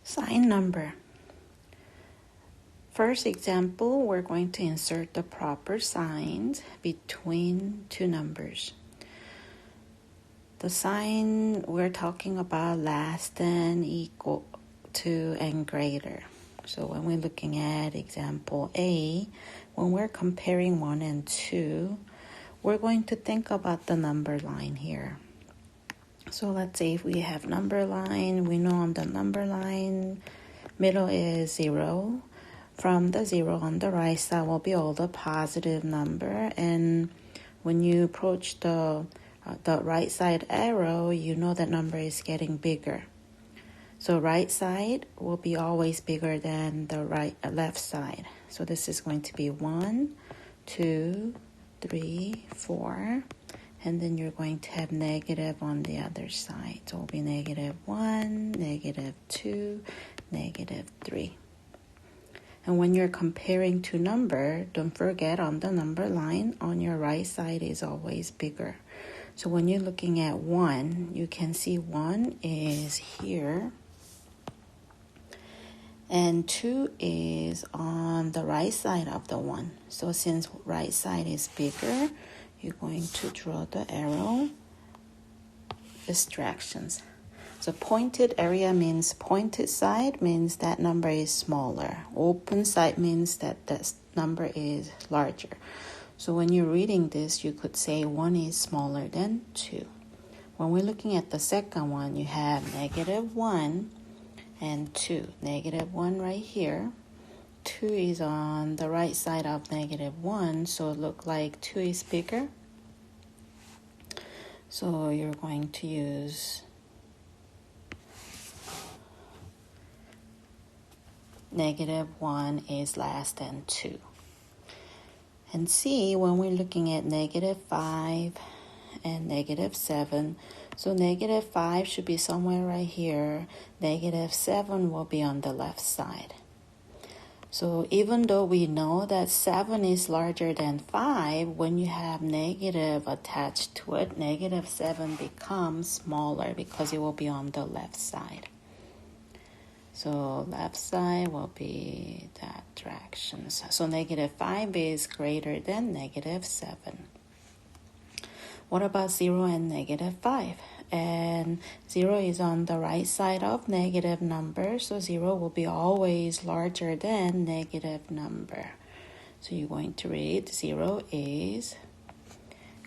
Sign number. First example, we're going to insert the proper signs between two numbers. The sign we're talking about less than, equal to, and greater. So when we're looking at example A, when we're comparing 1 and 2, we're going to think about the number line here. So let's say if we have number line, we know on the number line, middle is 0. From the 0 on the right side will be all the positive number, and when you approach the right side arrow, you know that number is getting bigger. So right side will be always bigger than the left side. So this is going to be 1, 2, 3, 4, and then you're going to have negative on the other side. So it will be -1, -2, -3. And when you're comparing two numbers, don't forget on the number line, on your right side is always bigger. So when you're looking at 1, you can see 1 is here, and 2 is on the right side of the 1. So since right side is bigger, you're going to draw the arrow, distractions. So pointed area means pointed side means that number is smaller. Open side means that that number is larger. So when you're reading this, you could say 1 is smaller than 2. When we're looking at the second one, you have -1 and 2. -1 right here. 2 is on the right side of -1, so it looks like 2 is bigger. So you're going to use -1 is less than 2. And C, when we're looking at -5 and -7, so -5 should be somewhere right here. -7 will be on the left side. So even though we know that 7 is larger than 5, when you have negative attached to it, -7 becomes smaller because it will be on the left side. So left side will be that direction. So -5 is greater than -7. What about 0 and -5? And 0 is on the right side of negative number, so 0 will be always larger than negative number. So you're going to read 0 is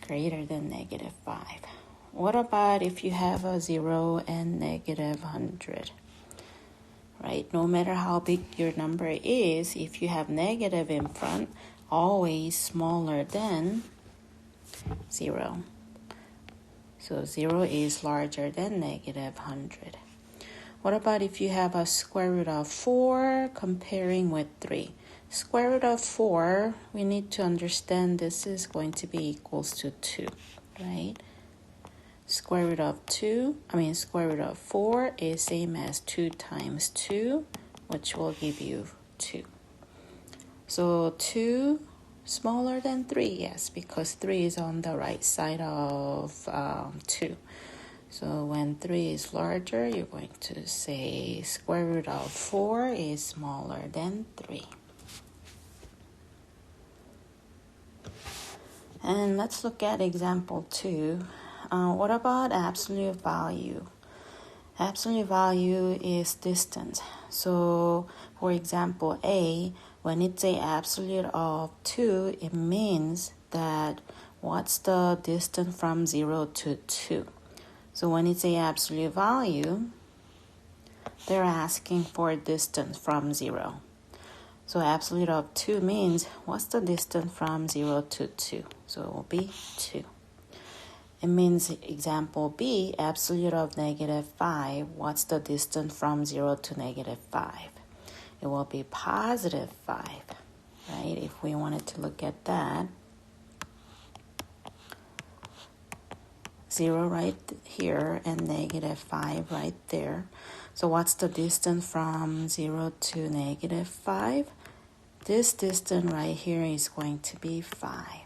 greater than -5. What about if you have a 0 and -100? Right? No matter how big your number is, if you have negative in front, always smaller than 0. So 0 is larger than -100. What about if you have a square root of 4 comparing with 3? Square root of 4, we need to understand this is going to be equals to 2, right? Square root of 4 is same as 2 times 2, which will give you 2. So 2 smaller than 3, yes, because 3 is on the right side of 2. So when 3 is larger, you're going to say square root of 4 is smaller than 3. And let's look at example 2. What about absolute value? Absolute value is distance. So for example A, when it's a absolute of 2, it means that what's the distance from 0 to 2? So when it's a absolute value, they're asking for distance from 0. So absolute of 2 means what's the distance from 0 to 2? So it will be 2. It means example B, absolute of -5, what's the distance from 0 to -5? It will be +5, right? If we wanted to look at that. 0 right here and -5 right there. So what's the distance from 0 to -5? This distance right here is going to be 5.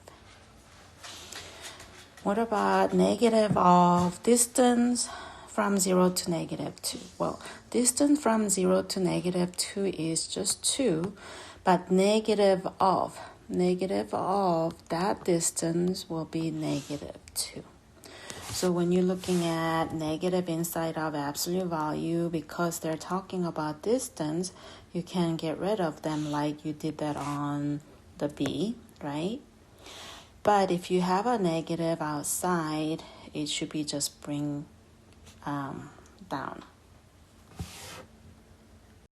What about negative of distance from 0 to negative 2? Well, distance from 0 to negative 2 is just 2, but negative of that distance will be negative 2. So when you're looking at negative inside of absolute value, because they're talking about distance, you can get rid of them like you did that on the B, right? But if you have a negative outside, it should be just bring down.